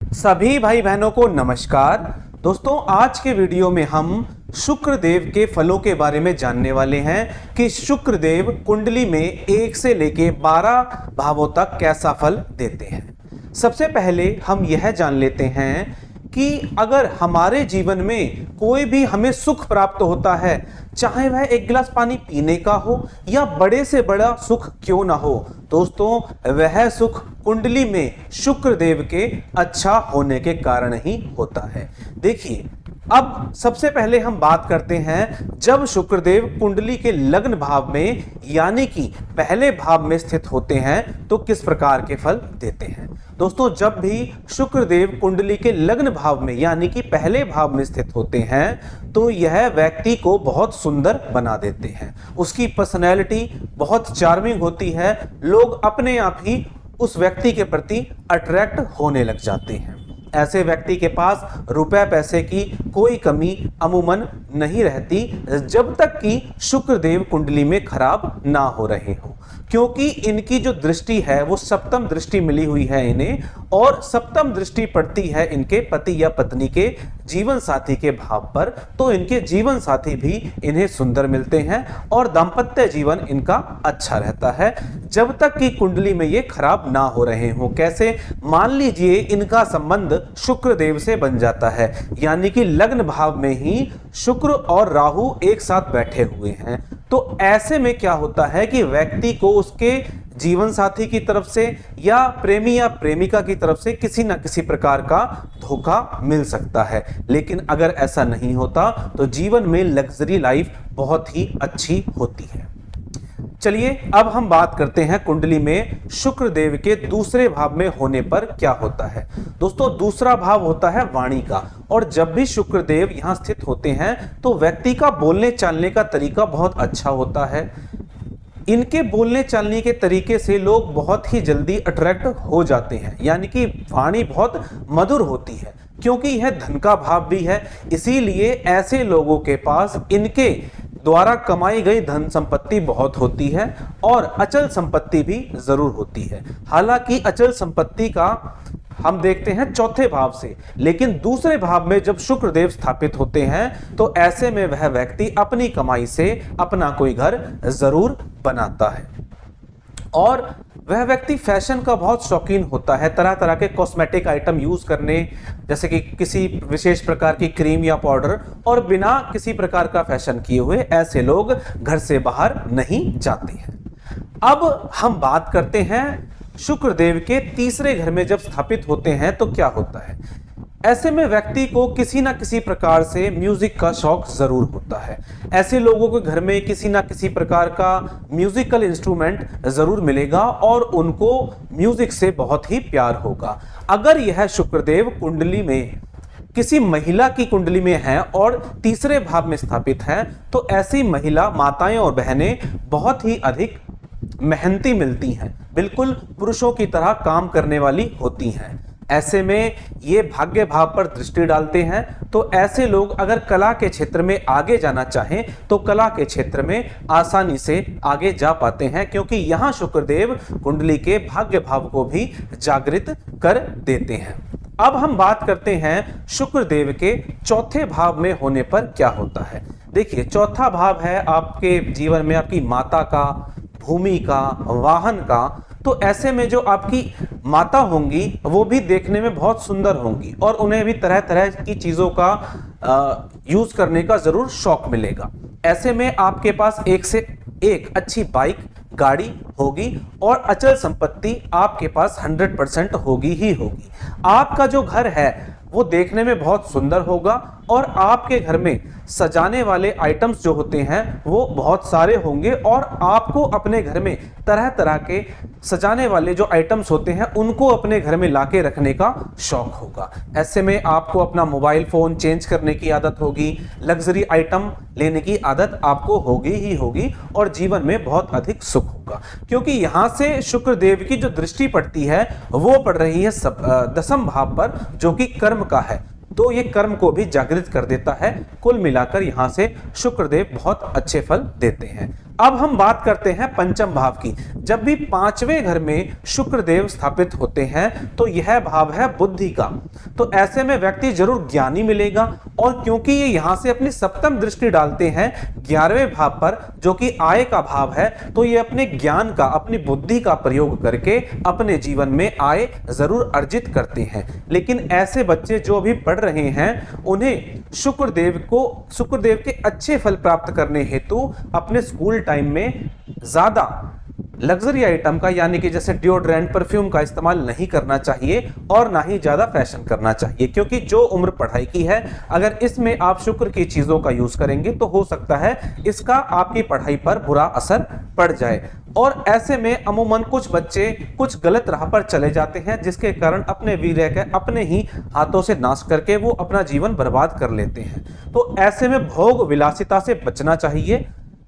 सभी भाई बहनों को नमस्कार। दोस्तों, आज के वीडियो में हम शुक्रदेव के फलों के बारे में जानने वाले हैं कि शुक्रदेव कुंडली में 1 से लेके 12 भावों तक कैसा फल देते हैं। सबसे पहले हम यह जान लेते हैं कि अगर हमारे जीवन में कोई भी हमें सुख प्राप्त होता है, चाहे वह एक गिलास पानी पीने का हो या बड़े से बड़ा सुख क्यों ना हो, दोस्तों वह सुख कुंडली में शुक्रदेव के अच्छा होने के कारण ही होता है। देखिए, अब सबसे पहले हम बात करते हैं जब शुक्रदेव कुंडली के लग्न भाव में यानी कि पहले भाव में स्थित होते हैं तो किस प्रकार के फल देते हैं। दोस्तों, जब भी शुक्रदेव कुंडली के लग्न भाव में यानी कि पहले भाव में स्थित होते हैं तो यह व्यक्ति को बहुत सुंदर बना देते हैं। उसकी पर्सनैलिटी बहुत चार्मिंग होती है, लोग अपने आप ही उस व्यक्ति के प्रति अट्रैक्ट होने लग जाते हैं। ऐसे व्यक्ति के पास रुपए पैसे की कोई कमी अमूमन नहीं रहती जब तक कि शुक्रदेव कुंडली में खराब ना हो रहे हो, क्योंकि इनकी जो दृष्टि है वो सप्तम दृष्टि मिली हुई है इन्हें, और सप्तम दृष्टि पड़ती है इनके पति या पत्नी के जीवन साथी के भाव पर। तो इनके जीवन साथी भी इन्हें सुंदर मिलते हैं और दाम्पत्य जीवन इनका अच्छा रहता है जब तक कि कुंडली में ये खराब ना हो रहे हो। कैसे? मान लीजिए इनका संबंध शुक्रदेव से बन जाता है, यानी कि लग्न भाव में ही शुक्र और राहु एक साथ बैठे हुए हैं, तो ऐसे में क्या होता है कि व्यक्ति को उसके जीवन साथी की तरफ से या प्रेमी या प्रेमिका की तरफ से किसी न किसी प्रकार का धोखा मिल सकता है। लेकिन अगर ऐसा नहीं होता तो जीवन में लग्जरी लाइफ बहुत ही अच्छी होती है। चलिए, अब हम बात करते हैं कुंडली में शुक्रदेव के दूसरे भाव में होने पर क्या होता है। दोस्तों, दूसरा भाव होता है वाणी का, और जब भी शुक्रदेव यहां स्थित होते हैं तो व्यक्ति का बोलने चालने का तरीका बहुत अच्छा होता है। इनके बोलने चालने के तरीके से लोग बहुत ही जल्दी अट्रैक्ट हो जाते हैं, यानी कि वाणी बहुत मधुर होती है, क्योंकि यह धन का भाव भी है। इसीलिए ऐसे लोगों के पास इनके द्वारा कमाई गई धन संपत्ति बहुत होती है और अचल संपत्ति भी जरूर होती है। हालांकि अचल संपत्ति का हम देखते हैं चौथे भाव से, लेकिन दूसरे भाव में जब शुक्रदेव स्थापित होते हैं तो ऐसे में वह व्यक्ति अपनी कमाई से अपना कोई घर जरूर बनाता है। और वह व्यक्ति फैशन का बहुत शौकीन होता है, तरह तरह के कॉस्मेटिक आइटम यूज करने, जैसे कि किसी विशेष प्रकार की क्रीम या पाउडर, और बिना किसी प्रकार का फैशन किए हुए ऐसे लोग घर से बाहर नहीं जाते हैं। अब हम बात करते हैं शुक्रदेव के तीसरे घर में जब स्थापित होते हैं तो क्या होता है। ऐसे में व्यक्ति को किसी ना किसी प्रकार से म्यूजिक का शौक जरूर होता है। ऐसे लोगों के घर में किसी ना किसी प्रकार का म्यूजिकल इंस्ट्रूमेंट जरूर मिलेगा और उनको म्यूजिक से बहुत ही प्यार होगा। अगर यह शुक्रदेव कुंडली में किसी महिला की कुंडली में है और तीसरे भाव में स्थापित है तो ऐसी महिला माताएं और बहनें बहुत ही अधिक मेहनती मिलती हैं, बिल्कुल पुरुषों की तरह काम करने वाली होती हैं। ऐसे में ये भाग्य भाव पर दृष्टि डालते हैं, तो ऐसे लोग अगर कला के क्षेत्र में आगे जाना चाहें तो कला के क्षेत्र में आसानी से आगे जा पाते हैं, क्योंकि यहाँ शुक्रदेव कुंडली के भाग्य भाव को भी जागृत कर देते हैं। अब हम बात करते हैं शुक्रदेव के चौथे भाव में होने पर क्या होता है। देखिए, चौथा भाव है आपके जीवन में आपकी माता का, भूमि का, वाहन का। तो ऐसे में जो आपकी माता होंगी वो भी देखने में बहुत सुंदर होंगी और उन्हें भी तरह तरह की चीजों का यूज करने का जरूर शौक मिलेगा। ऐसे में आपके पास एक से एक अच्छी बाइक, गाड़ी होगी और अचल संपत्ति आपके पास 100% होगी ही होगी। आपका जो घर है वो देखने में बहुत सुंदर होगा और आपके घर में सजाने वाले आइटम्स जो होते हैं वो बहुत सारे होंगे और आपको अपने घर में तरह तरह के सजाने वाले जो आइटम्स होते हैं उनको अपने घर में लाके रखने का शौक होगा। ऐसे में आपको अपना मोबाइल फोन चेंज करने की आदत होगी, लग्जरी आइटम लेने की आदत आपको होगी ही होगी और जीवन में बहुत अधिक सुख होगा, क्योंकि यहाँ से शुक्रदेव की जो दृष्टि पड़ती है वो पड़ रही है दसम भाव पर, जो कि कर्म का है। तो ये कर्म को भी जागृत कर देता है। कुल मिलाकर यहाँ से शुक्रदेव बहुत अच्छे फल देते हैं। अब हम बात करते हैं पंचम भाव की। जब भी पांचवें घर में शुक्र देव स्थापित होते हैं तो यह भाव है बुद्धि का। तो ऐसे में व्यक्ति जरूर ज्ञानी मिलेगा, और क्योंकि ये यहां से अपनी सप्तम दृष्टि डालते हैं 11वें भाव पर, जो कि आय का भाव है, तो ये अपने ज्ञान का, अपनी बुद्धि का प्रयोग करके अपने जीवन में आय जरूर अर्जित करते हैं। लेकिन ऐसे बच्चे जो अभी पढ़ रहे हैं, उन्हें शुक्रदेव के अच्छे फल प्राप्त करने हेतु अपने स्कूल टाइम में ज्यादा लग्जरी आइटम का, यानी कि जैसे डिओड्रेंट, परफ्यूम का इस्तेमाल नहीं करना चाहिए, और ना ही ज्यादा फैशन करना चाहिए। क्योंकि जो उम्र पढ़ाई की है, अगर इसमें आप शुक्र की चीजों का यूज करेंगे तो हो सकता है इसका आपकी पढ़ाई पर बुरा असर पड़ जाए। और ऐसे में अमूमन कुछ बच्चे कुछ गलत राह पर चले जाते हैं, जिसके कारण अपने वीर्य के अपने ही हाथों से नाश करके वो अपना जीवन बर्बाद कर लेते हैं। तो ऐसे में भोग विलासिता से बचना चाहिए,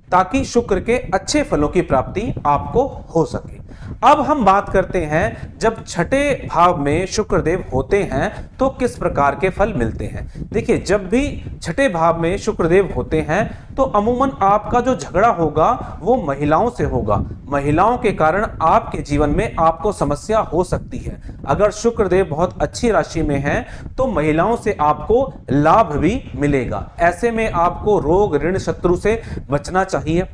ताकि शुक्र के अच्छे फलों की प्राप्ति आपको हो सके। अब हम बात करते हैं, जब छठे भाव में शुक्रदेव होते हैं तो किस प्रकार के फल मिलते हैं। देखिए, जब भी छठे भाव में शुक्रदेव होते हैं तो अमूमन आपका जो झगड़ा होगा वो महिलाओं से होगा। महिलाओं के कारण आपके जीवन में आपको समस्या हो सकती है। अगर शुक्रदेव बहुत अच्छी राशि में हैं तो महिलाओं से आपको लाभ भी मिलेगा। ऐसे में आपको रोग, ऋण, शत्रु से बचना चाहिए।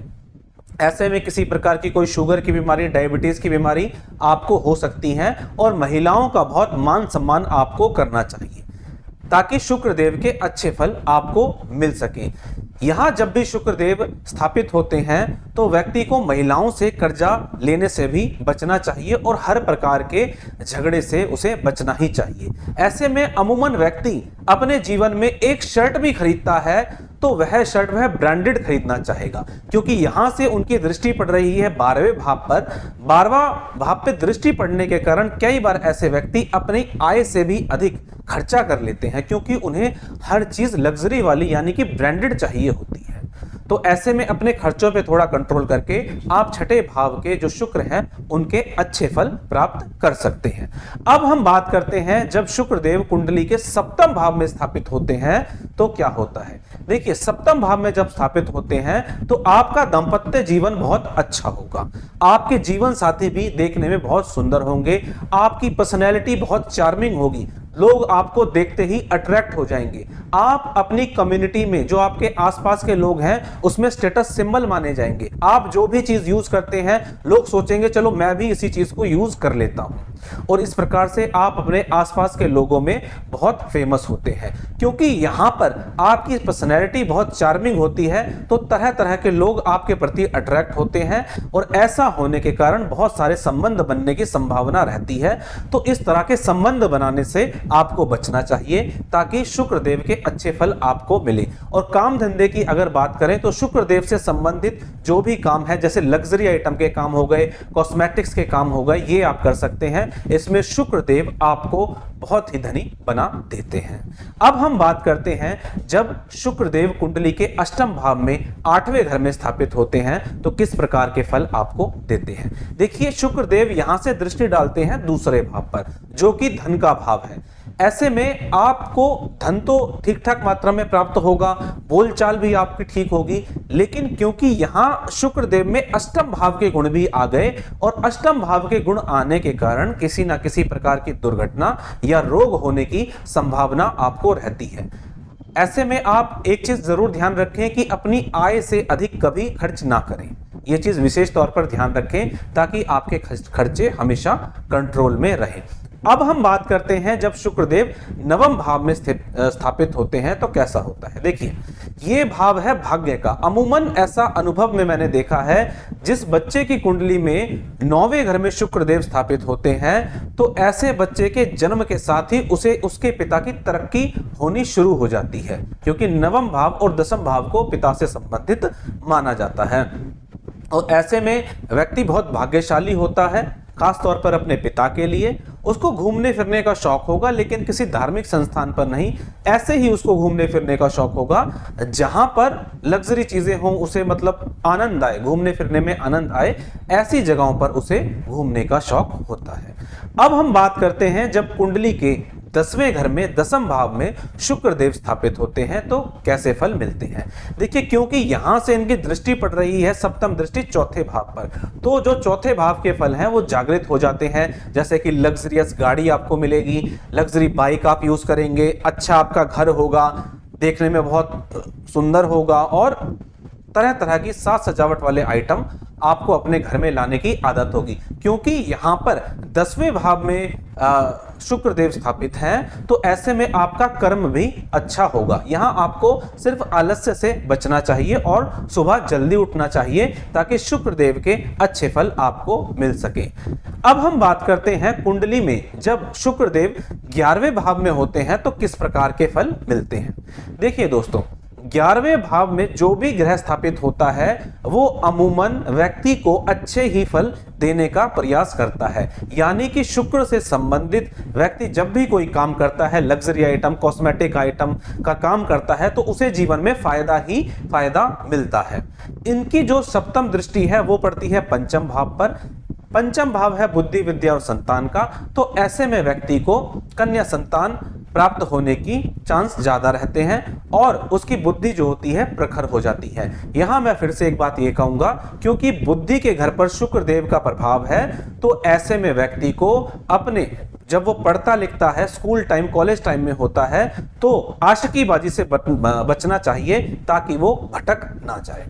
ऐसे में किसी प्रकार की कोई शुगर की बीमारी, डायबिटीज की बीमारी आपको हो सकती है, और महिलाओं का बहुत मान सम्मान आपको करना चाहिए, ताकि शुक्रदेव के अच्छे फल आपको मिल सके। यहां जब भी शुक्रदेव स्थापित होते हैं तो व्यक्ति को महिलाओं से कर्जा लेने से भी बचना चाहिए, और हर प्रकार के झगड़े से उसे बचना ही चाहिए। ऐसे में अमूमन व्यक्ति अपने जीवन में एक शर्ट भी खरीदता है तो वह शर्ट वह ब्रांडेड खरीदना चाहेगा, क्योंकि यहां से उनकी दृष्टि पड़ रही है 12वें भाव पर। 12वां भाव पे दृष्टि पड़ने के कारण कई बार ऐसे व्यक्ति अपनी आय से भी अधिक खर्चा कर लेते हैं, क्योंकि उन्हें हर चीज लग्जरी वाली यानी कि ब्रांडेड चाहिए होती है। तो ऐसे में अपने खर्चों पे थोड़ा कंट्रोल करके आप छठे भाव के जो शुक्र हैं उनके अच्छे फल प्राप्त कर सकते हैं। अब हम बात करते हैं, जब शुक्रदेव कुंडली के सप्तम भाव में स्थापित होते हैं तो क्या होता है। देखिए, सप्तम भाव में जब स्थापित होते हैं तो आपका दांपत्य जीवन बहुत अच्छा होगा। आपके जीवन साथी भी देखने में बहुत सुंदर होंगे। आपकी पर्सनैलिटी बहुत चार्मिंग होगी। लोग आपको देखते ही अट्रैक्ट हो जाएंगे। आप अपनी कम्युनिटी में जो आपके आसपास के लोग हैं उसमें स्टेटस सिंबल माने जाएंगे। आप जो भी चीज यूज करते हैं लोग सोचेंगे चलो मैं भी इसी चीज को यूज कर लेता हूं, और इस प्रकार से आप अपने आसपास के लोगों में बहुत फेमस होते हैं। क्योंकि यहां पर आपकी पर्सनैलिटी बहुत चार्मिंग होती है तो तरह तरह के लोग आपके प्रति अट्रैक्ट होते हैं, और ऐसा होने के कारण बहुत सारे संबंध बनने की संभावना रहती है। तो इस तरह के संबंध बनाने से आपको बचना चाहिए, ताकि शुक्रदेव के अच्छे फल आपको मिले। और काम धंधे की अगर बात करें तो शुक्रदेव से संबंधित जो भी काम है, जैसे लग्जरी आइटम के काम हो गए, कॉस्मेटिक्स के काम हो गए, ये आप कर सकते हैं। इसमें शुक्रदेव आपको बहुत ही धनी बना देते हैं। अब हम बात करते हैं, जब शुक्रदेव कुंडली के अष्टम भाव में 8वें घर में स्थापित होते हैं तो किस प्रकार के फल आपको देते हैं। देखिए, शुक्रदेव यहां से दृष्टि डालते हैं दूसरे भाव पर, जो कि धन का भाव है। ऐसे में आपको धन तो ठीक ठाक मात्रा में प्राप्त होगा, बोलचाल भी आपकी ठीक होगी, लेकिन क्योंकि यहां शुक्रदेव में अष्टम भाव के गुण भी आ गए, और अष्टम भाव के गुण आने के कारण किसी ना किसी प्रकार की दुर्घटना या रोग होने की संभावना आपको रहती है। ऐसे में आप एक चीज जरूर ध्यान रखें कि अपनी आय से अधिक कभी खर्च ना करें। यह चीज विशेष तौर पर ध्यान रखें ताकि आपके खर्चे हमेशा कंट्रोल में रहें। अब हम बात करते हैं, जब शुक्रदेव नवम भाव में स्थापित होते हैं तो कैसा होता है। देखिए, ये भाव है भाग्य का। अमूमन ऐसा अनुभव में मैंने देखा है, जिस बच्चे की कुंडली में 9वें घर में शुक्रदेव स्थापित होते हैं तो ऐसे बच्चे के जन्म के साथ ही उसे उसके पिता की तरक्की होनी शुरू हो जाती है, क्योंकि नवम भाव और दसम भाव को पिता से संबंधित माना जाता है। और ऐसे में व्यक्ति बहुत भाग्यशाली होता है, खास तौर पर अपने पिता के लिए। उसको घूमने फिरने का शौक होगा, लेकिन किसी धार्मिक संस्थान पर नहीं, ऐसे ही उसको घूमने फिरने का शौक होगा जहां पर लग्जरी चीजें हों, उसे मतलब आनंद आए, घूमने फिरने में आनंद आए, ऐसी जगहों पर उसे घूमने का शौक होता है। अब हम बात करते हैं, जब कुंडली के 10वें घर में दसम भाव में शुक्र देव स्थापित होते हैं तो कैसे फल मिलते हैं। देखिए, क्योंकि यहां से इनकी दृष्टि पड़ रही है सप्तम दृष्टि चौथे भाव पर, तो जो चौथे भाव के फल हैं वो जागृत हो जाते हैं। जैसे कि लग्जरियस गाड़ी आपको मिलेगी, लग्जरी बाइक आप यूज करेंगे, अच्छा आपका घर होगा, देखने में बहुत सुंदर होगा और तरह तरह की साज सजावट वाले आइटम आपको अपने घर में लाने की आदत होगी। क्योंकि यहाँ पर 10वें भाव में शुक्र देव स्थापित हैं तो ऐसे में आपका कर्म भी अच्छा होगा। यहाँ आपको सिर्फ आलस्य से बचना चाहिए और सुबह जल्दी उठना चाहिए ताकि शुक्र देव के अच्छे फल आपको मिल सके। अब हम बात करते हैं कुंडली में जब शुक्र देव 11वें भाव में होते हैं तो किस प्रकार के फल मिलते हैं। देखिए दोस्तों, 11वें भाव में जो भी ग्रह स्थापित होता है वो अमूमन व्यक्ति को अच्छे ही फल देने का प्रयास करता है। यानी कि शुक्र से संबंधित व्यक्ति जब भी कोई काम करता है, लग्जरी आइटम, कॉस्मेटिक आइटम का काम करता है, तो उसे जीवन में फायदा ही फायदा मिलता है। इनकी जो सप्तम दृष्टि है वो पड़ती है पंचम भाव पर। पंचम भाव है बुद्धि, विद्या और संतान का, तो ऐसे में व्यक्ति को कन्या संतान प्राप्त होने की चांस ज्यादा रहते हैं और उसकी बुद्धि जो होती है प्रखर हो जाती है। यहां मैं फिर से एक बात ये कहूंगा, क्योंकि बुद्धि के घर पर शुक्र देव का प्रभाव है तो ऐसे में व्यक्ति को अपने जब वो पढ़ता लिखता है, स्कूल टाइम, कॉलेज टाइम में होता है, तो आशिकीबाजी से बचना चाहिए ताकि वो भटक ना जाए,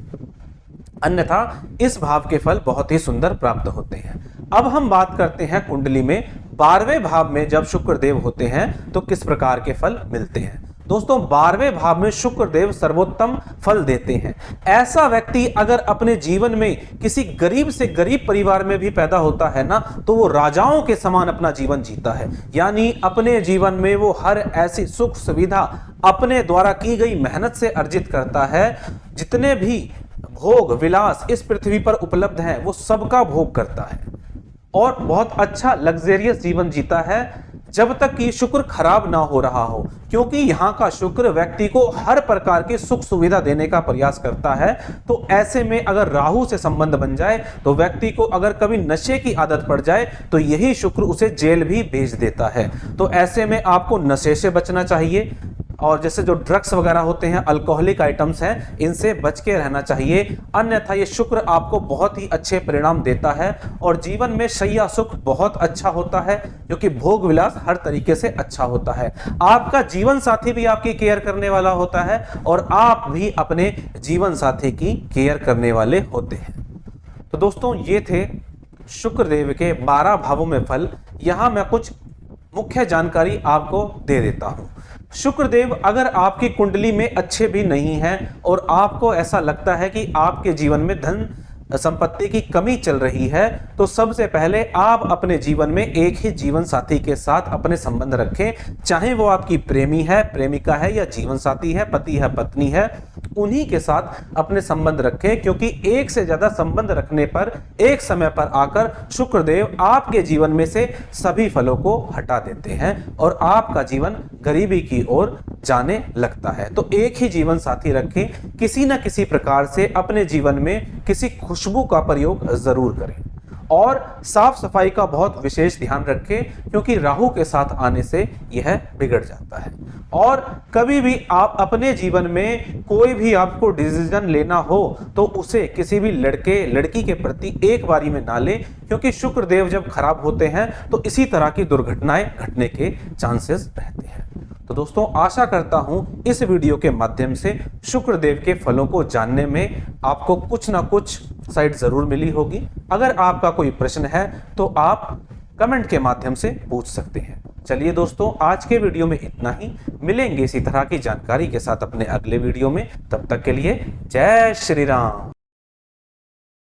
अन्यथा इस भाव के फल बहुत ही सुंदर प्राप्त होते हैं। अब हम बात करते हैं कुंडली में 12वें भाव में जब शुक्र देव होते हैं तो किस प्रकार के फल मिलते हैं। दोस्तों, 12वें भाव में शुक्र देव सर्वोत्तम फल देते हैं। ऐसा व्यक्ति अगर अपने जीवन में किसी गरीब से गरीब परिवार में भी पैदा होता है ना, तो वो राजाओं के समान अपना जीवन जीता है। यानी अपने जीवन में वो हर ऐसी सुख सुविधा अपने द्वारा की गई मेहनत से अर्जित करता है। जितने भी भोग विलास इस पृथ्वी पर उपलब्ध हैं वो सबका भोग करता है और बहुत अच्छा लग्जरियस जीवन जीता है जब तक कि शुक्र खराब ना हो रहा हो। क्योंकि यहाँ का शुक्र व्यक्ति को हर प्रकार की सुख सुविधा देने का प्रयास करता है। तो ऐसे में अगर राहु से संबंध बन जाए तो व्यक्ति को अगर कभी नशे की आदत पड़ जाए तो यही शुक्र उसे जेल भी भेज देता है। तो ऐसे में आपको नशे से बचना चाहिए और जैसे जो ड्रग्स वगैरह होते हैं, अल्कोहलिक आइटम्स हैं, इनसे बच के रहना चाहिए। अन्यथा ये शुक्र आपको बहुत ही अच्छे परिणाम देता है और जीवन में शैया सुख बहुत अच्छा होता है, क्योंकि भोग विलास हर तरीके से अच्छा होता है। आपका जीवन साथी भी आपकी केयर करने वाला होता है और आप भी अपने जीवन साथी की केयर करने वाले होते हैं। तो दोस्तों, ये थे शुक्र देव के 12 भावों में फल। यहां मैं कुछ मुख्य जानकारी आपको दे देता हूं। शुक्र देव अगर आपकी कुंडली में अच्छे भी नहीं हैं और आपको ऐसा लगता है कि आपके जीवन में धन संपत्ति की कमी चल रही है, तो सबसे पहले आप अपने जीवन में एक ही जीवन साथी के साथ अपने संबंध रखें। चाहे वो आपकी प्रेमी है, प्रेमिका है या जीवन साथी है, पति है, पत्नी है, उन्हीं के साथ अपने संबंध रखें। क्योंकि एक से ज्यादा संबंध रखने पर एक समय पर आकर शुक्रदेव आपके जीवन में से सभी फलों को हटा देते हैं और आपका जीवन गरीबी की ओर जाने लगता है। तो एक ही जीवन साथी रखें, किसी न किसी प्रकार से अपने जीवन में किसी खुशबू का प्रयोग जरूर करें और साफ सफाई का बहुत विशेष ध्यान रखें, क्योंकि राहु के साथ आने से यह बिगड़ जाता है। और कभी भी आप अपने जीवन में कोई भी आपको डिसीजन लेना हो तो उसे किसी भी लड़के लड़की के प्रति एक बारी में ना लें, क्योंकि शुक्रदेव जब खराब होते हैं तो इसी तरह की दुर्घटनाएं घटने के चांसेस रहते हैं। तो दोस्तों, आशा करता हूं इस वीडियो के माध्यम से शुक्रदेव के फलों को जानने में आपको कुछ ना कुछ साइट जरूर मिली होगी। अगर आपका कोई प्रश्न है तो आप कमेंट के माध्यम से पूछ सकते हैं। चलिए दोस्तों, आज के वीडियो में इतना ही। मिलेंगे इसी तरह की जानकारी के साथ अपने अगले वीडियो में। तब तक के लिए जय श्री राम।